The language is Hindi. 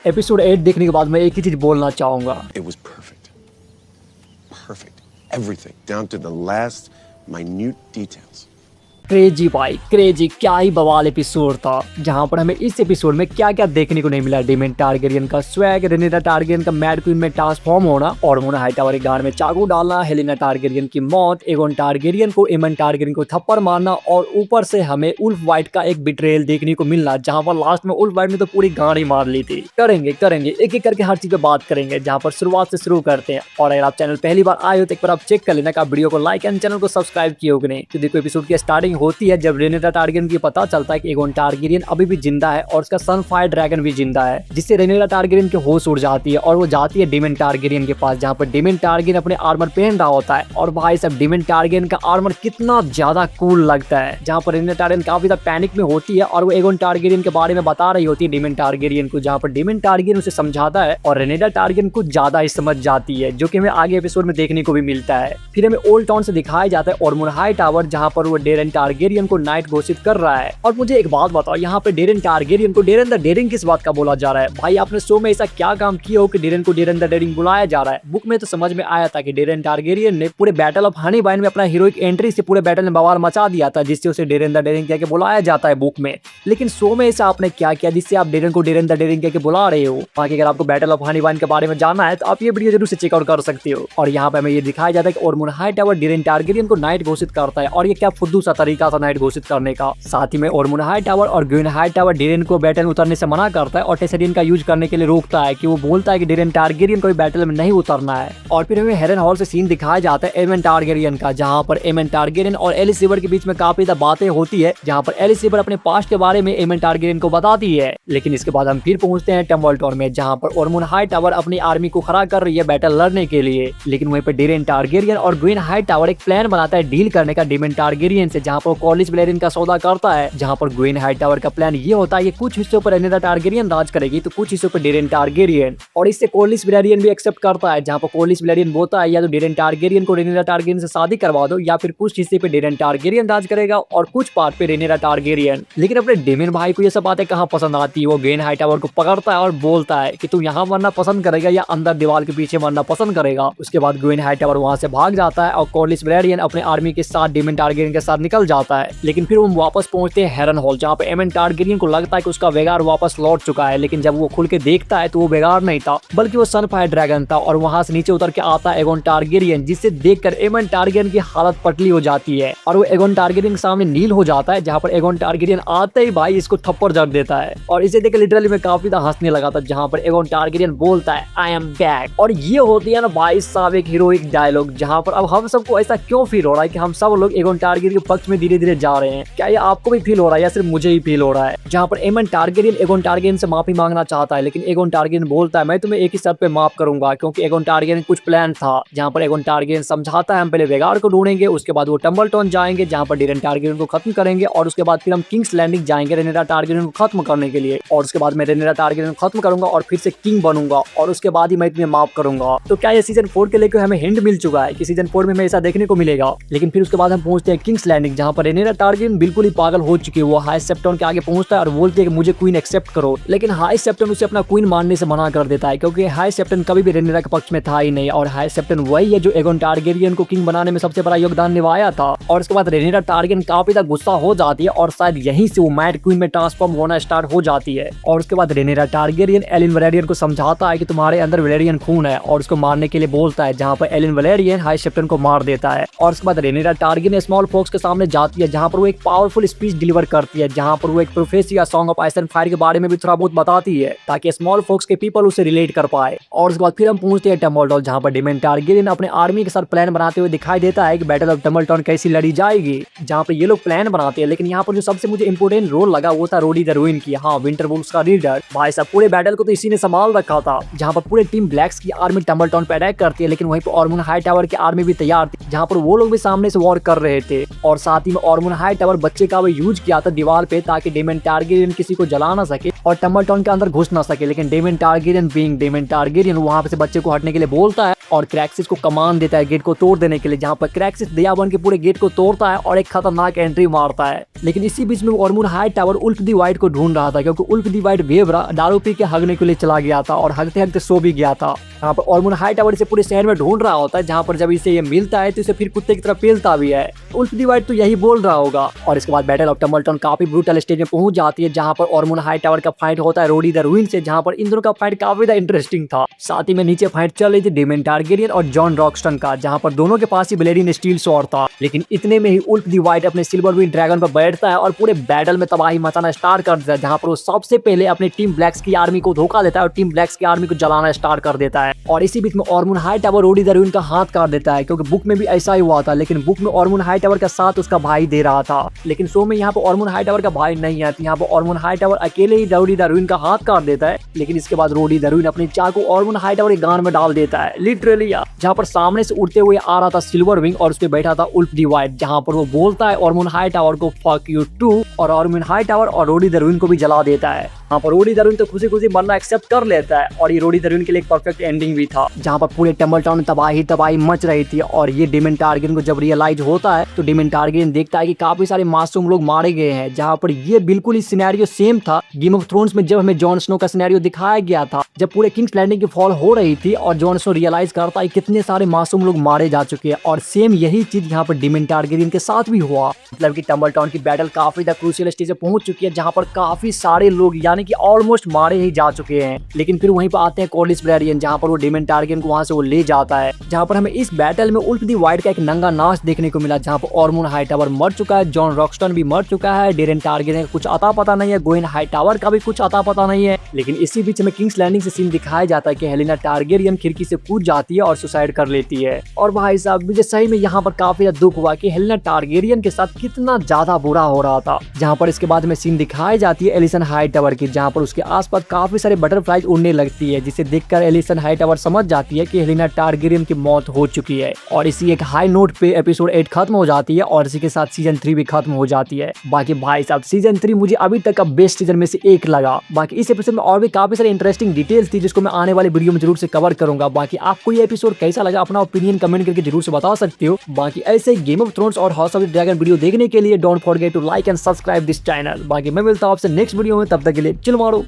एपिसोड 8 देखने के बाद मैं एक ही चीज बोलना चाहूंगा। It was perfect. Perfect. Everything, down to the last minute details. Crazy भाई क्रेजी, क्या ही बवाल एपिसोड था, जहां पर हमें इस एपिसोड में क्या क्या देखने को नहीं मिला। डेमन टारगेरियन का स्वैग, रेनेरा टारगेरियन का मैड क्वीन में ट्रांसफॉर्म होना, ऑर्मोना हाईटावर के गांड में चाकू डालना, हेलेना टारगेरियन की मौत, एगोन टारगेरियन को एमन टारगेरियन को थप्पड़ मारना, और ऊपर से हमें उल्फ वाइट का एक बिट्रेयल देखने को मिलना, जहां पर लास्ट में उल्फ वाइट ने तो पूरी गांड ही मार ली थी। करेंगे एक एक करके हर चीज पे बात करेंगे, जहां पर शुरुआत से शुरू करते हैं। और अगर आप चैनल पहली बार आए हो तो एक बार आप चेक कर लेना कि आप वीडियो को लाइक एंड चैनल को सब्सक्राइब किए हो कि नहीं। तो देखो, एपिसोड की स्टार्टिंग होती है जब रेनेरा टारगेरियन की पता चलता है कि एगोन टारगेरियन अभी भी जिंदा है और उसका सन फायर ड्रैगन भी जिंदा है, जिससे रेनेरा टारगेरियन के होश उड़ जाती है और वो जाती है डेमन टारगेरियन के पास, जहां पर डेमन टारगेरियन अपने आर्मर पहन रहा होता है। और भाई साहब, डेमन टारगेरियन का आर्मर कितना ज्यादा कूल लगता है, जहां पर रेनेरा टारगेरियन काफी ज्यादा पैनिक में होती है और वो एगोन टारगेरियन के बारे में बता रही होती है डेमन टारगेरियन को, जहां पर डेमन टारगेरियन उसे समझाता है और रेनेरा टारगेरियन कुछ ज्यादा ही समझ जाती है, जो कि हमें आगे एपिसोड में देखने को भी मिलता है। फिर हमें ओल्ड टाउन से दिखाया जाता है ऑर्मोना हाईटावर, जहां पर वो डेरेन टारगेरियन को नाइट घोषित कर रहा है। और मुझे एक बात बताओ, यहाँ पे डेरेन टारगेरियन को डेरेन द डेरिंग किस बात का बोला जा रहा है? भाई, आपने शो में ऐसा क्या काम किया हो कि डेरेन को डेरेन द डेरिंग बुलाया जा रहा है? बुक में तो समझ में आया था कि डेरेन टारगेरियन ने पूरे बैटल ऑफ हनीबाइन में अपना हीरोइक एंट्री से पूरे बैटल में बवाल मचा दिया था, जिससे उसे डेरेन द डेरिंग कह के बुलाया जाता है बुक में। लेकिन शो में ऐसा आपने क्या किया जिससे आप डेरेन को डेरेन द डेरिंग कह के बुला रहे हो? बाकी अगर आपको बैटल ऑफ हनीबाइन के बारे में जानना है तो आप ये वीडियो जरूर से चेकआउट कर सकते हो। और यहाँ पे हमें ये दिखाया जाता है कि ऑर्मोना हाईटावर डेरेन टारगेरियन को नाइट घोषित करता है, और ये क्या फुद्दू सा तरीका था नाइट घोषित करने का। साथ ही में ऑर्मोना हाईटावर और ग्वेन हाईटावर डेरेन को बैटल में उतरने से मना करता है और टेसेरियन का यूज करने के लिए रोकता है, कि वो बोलता है कि डेरेन टारगेरियन को भी बैटल में नहीं उतरना है। और फिर हमें हेरन हॉल से सीन दिखाया जाता है एमन टारगेरियन का, जहां पर एमन टारगेरियन और एलिसिबर के बीच में काफी ज्यादा बातें होती है, जहां पर एलिसिबर अपने पास्ट के बारे में एमन टारगेरियन को बताती है। लेकिन इसके बाद हम फिर पहुंचते हैं टम्बलटॉन में, जहां पर ऑर्मोना हाईटावर अपनी आर्मी को खड़ा कर रही है बैटल लड़ने के लिए। लेकिन वहीं पर डेरेन टारगेरियन और ग्वेन हाईटावर एक प्लान बनाता है डील करने का डेमन टारगेरियन से, जहां पर कॉर्लिस वेलेरियन का सौदा करता है। जहां पर ग्वेन हाईटावर का प्लान ये होता है कि कुछ हिस्सों पर रेनेरा टारगेरियन राज करेगी तो कुछ हिस्सों पर डेरेन टारगेरियन, और इससे कॉर्लिस वेलेरियन भी एक्सेप्ट करता है, जहां पर कॉर्लिस वेलेरियन बोलता है या तो डेरेन टारगेरियन को रेनेरा टारगेरियन से शादी करवा दो, या फिर कुछ हिस्से पे डेरेन टारगेरियन राज करेगा और कुछ पार्ट पे रेनेरा टारगेरियन। लेकिन अपने डेमन भाई को ये सब बातें कहाँ पसंद आती है। वो ग्वेन हाईटावर को पकड़ता है और बोलता है कि तू यहाँ मरना पसंद करेगा या अंदर दीवार के पीछे मरना पसंद करेगा। उसके बाद ग्वेन हाईटावर वहां से भाग जाता है और कॉर्लिस वेलेरियन अपने आर्मी के साथ डेमन टारगेरियन के साथ निकल जाता है। लेकिन फिर वो वापस पहुंचते हैं हेरन हॉल, जहाँ पे एमन टारगेरियन को लगता है कि उसका वेगार वापस लौट चुका है। लेकिन जब वो खुल के देखता है तो वो वेगार नहीं था, बल्कि वो सनफायर ड्रैगन था। और वहां से नीचे उतर के आता है एगोन टारगेरियन, जिसे देखकर एमन टारगेरियन की हालत पटली हो जाती है और वो एगोन टारगेरियन के सामने नील हो जाता है, जहां पर एगोन टारगेरियन आते ही भाई इसको थप्पड़ जड़ देता है। और इसे देख लिटरली मैं काफी ज्यादा हंसने लगा था, जहां पर एगोन टारगेरियन बोलता है आई एम बैक। और ये होती है ना भाई साहब एक हीरोइक डायलॉग, जहां पर अब हम सबको ऐसा क्यों फील हो रहा है कि हम सब लोग एगोन टारगेरियन के पक्ष में धीरे धीरे जा रहे हैं। क्या ये आपको भी फील हो रहा है या सिर्फ मुझे ही फील हो रहा है? जहां पर एमन टारगेरियन एगोन टारगेरियन से माफी मांगना चाहता है, लेकिन एगोन टारगेरियन बोलता है मैं तुम्हें एक ही शर्त पे माफ करूंगा, क्योंकि एगोन टारगेरियन कुछ प्लान था। जहां पर एगोन टारगेरियन समझाता है हम पहले वेगार को ढूंढेंगे, उसके बाद वो टम्बलटॉन जाएंगे जहां पर डेरेन टारगेरियन को खत्म करेंगे, और उसके बाद फिर हम किंग्स लैंडिंग जाएंगे रेनेरा टारगेरियन को खत्म करने के लिए। और उसके बाद मैं रेनेरा टारगेरियन को खत्म करूंगा और फिर से किंग बनूंगा, और उसके बाद ही मैं तुम्हें माफ करूंगा। तो क्या ये सीजन 4 के लेकर हमें हिंट मिल चुका है कि सीजन 4 में हमें ऐसा देखने को मिलेगा? लेकिन फिर उसके बाद हम पहुंचते हैं किंग्स लैंडिंग, जहां पर रेनेरा टारगेरियन बिल्कुल ही पागल हो चुकी है। वो हाई सेप्टन के आगे पहुंचता है और बोलती है कि मुझे क्वीन एक्सेप्ट करो, लेकिन हाई सेप्टन उसे अपना क्वीन मानने से मना कर देता है, क्योंकि हाई सेप्टन कभी भी रेनेरा के पक्ष में था ही नहीं। और हाई सेप्टन वही है जो एगोन टारगेरियन को किंग बनाने में सबसे बड़ा योगदान निभाया था। और उसके बाद रेनेरा टारगेरियन काफी ज्यादा गुस्सा हो जाती है और शायद यहीं से वो मैड क्वीन में ट्रांसफॉर्म होना स्टार्ट हो जाती है। और उसके बाद रेनेरा टारगेरियन एलिन वैलेरियन को समझाता है कि तुम्हारे अंदर वैलेरियन खून है, और उसको मारने के लिए बोलता है, जहां पर एलिन वैलेरियन हाई सेप्टन को मार देता है। और उसके बाद रेनेरा टारगेरियन स्मॉल फॉक्स के सामने जाती है, जहां पर वो एक पावरफुल स्पीच डिलीवर करती है, जहां पर वो एक प्रोफेसी या song of ice and fire के बारे में भी थोड़ा बहुत बताती है, ताकि स्मॉल फॉक्स के पीपल उसे रिलेट कर पाए। और उसके बाद फिर हम पहुंचते हैं टम्बलटॉन, जहां पर डेमन टारगेरियन अपने आर्मी के साथ प्लान बनाते हुए दिखाई देता है कि बैटल ऑफ टम्बलटॉन कैसी लड़ी जाएगी, जहां पर ये लोग प्लान बनाते हैं। लेकिन यहाँ पर जो सबसे मुझे इंपोर्टेंट रोल लगा वो था रोडी द रूइन की, हाँ विंटरवुल्व्स का लीडर। भाई साहब पूरे बैटल को तो इसी ने संभाल रखा था, जहां पर पूरे टीम ब्लैक्स की आर्मी टम्बलटॉन पे अटैक करती है, लेकिन वहीं पर ऑर्मोना हाईटावर की आर्मी भी तैयार थी, जहां पर वो लोग भी सामने से वॉर कर रहे थे। और साथ ही ही में ऑर्मन हाईटावर बच्चे का वो यूज किया था दीवार पे ताकि डेमन टारगेरियन किसी को जला ना सके और टम्बलटॉन के अंदर घुस ना सके। लेकिन Daemon Targaryen being Daemon Targaryen वहां से बच्चे को हटने के लिए बोलता है और क्रैक्सिस को कमांड देता है गेट को तोड़ देने के लिए, जहां पर क्रैक्सिस दया बन के पूरे गेट को तोड़ता है और एक खतरनाक एंट्री मारता है। लेकिन इसी बीच में Ormund Hightower Ulf the White को ढूंढ रहा था क्योंकि उल्फ दी वाइट वेबरा दारू पी के हगने के लिए चला गया था और हगते हगते सो भी गया था। यहाँ पर ऑर्मन हाईटावर इसे पूरे शहर में ढूंढ रहा होता है, जहाँ पर जब इसे ये मिलता है तो इसे फिर कुत्ते की तरह पेलता भी है। उल्फ दी वाइट तो यही बोल रहा होगा। और इसके बाद बैटल ऑफ टम्बलटॉन काफी ब्रूटल स्टेज में पहुंच जाती है, जहाँ पर ऑर्मन हाईटावर का फाइट होता है रोडी द रूइन से, जहाँ पर इन दोनों का फाइट काफी ज्यादा इंटरेस्टिंग था। साथ ही में नीचे फाइट चल रही थी डेमन टारगेरियन और जॉन रॉकस्टन का, जहाँ पर दोनों के पास ही ब्लेडिंग स्टील स्वॉर्ड था। लेकिन इतने में ही उल्फ दी वाइट अपने सिल्वर विंग ड्रैगन पर बैठता है और पूरे बैटल में तबाही मचाना स्टार्ट कर देता है, जहाँ पर वो सबसे पहले अपने टीम ब्लैक्स की आर्मी को धोखा देता है और टीम ब्लैक्स की आर्मी को जलाना स्टार्ट कर देता है। और इसी बीच में ऑर्मन हाईटावर रोडी द रूइन का हाथ काट देता है, क्योंकि बुक में भी ऐसा ही हुआ था। लेकिन बुक में ऑर्मन हाईटावर का साथ उसका भाई दे रहा था, लेकिन शो में यहाँ पर ऑर्मन हाईटावर का भाई नहीं है। तो यहाँ पर ऑर्मन हाईटावर अकेले ही रोडी द रूइन का हाथ काट देता है। लेकिन इसके बाद रोडी द रूइन अपनी चाकू ऑर्मन हाईटावर के गान में डाल देता है, लिटरली, जहाँ पर सामने से उड़ते हुए आ रहा था सिल्वर विंग और उस पे बैठा था उल्फ दी वाइट, जहाँ पर वो बोलता है ऑर्मन हाईटावर को फक यू टू, और ऑर्मन हाईटावर और रोडी द रूइन को भी जला देता है। यहाँ पर रोडी द रूइन तो खुशी खुशी मरना एक्सेप्ट कर लेता है और ये रोडी द रूइन के लिए एक परफेक्ट एंडिंग भी था, जहाँ पर पूरे टम्बलटाउन में तबाही मच रही थी। और ये डेमन टारगेरियन को जब रियलाइज होता है तो डेमन टारगेरियन देखता है कि काफी सारे मासूम लोग मारे गए हैं, जहाँ पर ये बिल्कुल ही सिनेरियो सेम था गेम ऑफ थ्रोन्स में जब हमें जॉन स्नो का सिनेरियो दिखाया गया था, जब पूरे किंग्स लैंडिंग की फॉल हो रही थी और जॉन स्नो रियलाइज करता है कितने सारे मासूम लोग मारे जा चुके हैं। और सेम यही चीज यहाँ पर डेमन टारगेरियन के साथ भी हुआ, मतलब कि टम्बलटाउन की बैटल काफी द क्रूशियल स्टेज पे पहुंच चुकी है, जहाँ पर काफी सारे लोग यानी कि ऑलमोस्ट मारे ही जा चुके हैं। लेकिन फिर वहीं पर आते हैं कॉर्लिस वेलेरियन, जहाँ पर वो डेमन टारगेरियन को वहां से वो ले जाता है, जहाँ पर हमें इस बैटल में उल्फ दी वाइट का एक नंगा नाच देखने को मिला, जहाँ पर ऑर्मन हाईटावर मर चुका है, जॉन रॉकस्टन भी मर चुका है, डेरेन टारगेरियन का कुछ अता पता नहीं है, गोइन हाईटावर का भी कुछ अता पता नहीं है। लेकिन इसी बीच में किंग्स लैंडिंग से सीन दिखाया जाता है कि हेलेना टारगेरियन खिड़की से कूद जाती है और सुसाइड कर लेती है। और भाई साहब मुझे सही में यहाँ पर काफी ज्यादा दुख हुआ कि हेलेना टारगेरियन के साथ कितना ज्यादा बुरा हो रहा था। जहाँ पर इसके बाद में सीन दिखाई जाती है एलिसन हाईटावर की, जहाँ पर उसके आसपास काफी सारे बटरफ्लाइज उड़ने लगती है, जिसे देखकर एलिसन हाईटावर समझ जाती है कि हेलेना टारगेरियन की मौत हो चुकी है। और इसी एक हाई नोट पे एपिसोड 8 खत्म हो जाती है और इसी के साथ सीजन 3 भी खत्म हो जाती है। बाकी भाई साहब सीजन 3 मुझे अभी तक का बेस्ट सीजन में से एक लगा। बाकी इस एपिसोड में और भी काफी सारी इंटरेस्टिंग डिटेल्स थी, जिसको मैं आने वाले वीडियो में जरूर से कवर करूंगा। बाकी आपको ये एपिसोड कैसा लगा अपना ओपिनियन कमेंट करके जरूर से बता सकते हो। बाकी ऐसे गेम ऑफ थ्रोन्स और House of the Dragon video देखने के लिए don't forget to like and subscribe this channel. बाकी मैं मिलता हूं आपसे नेक्स्ट वीडियो में, तब तक के लिए चिल मारो।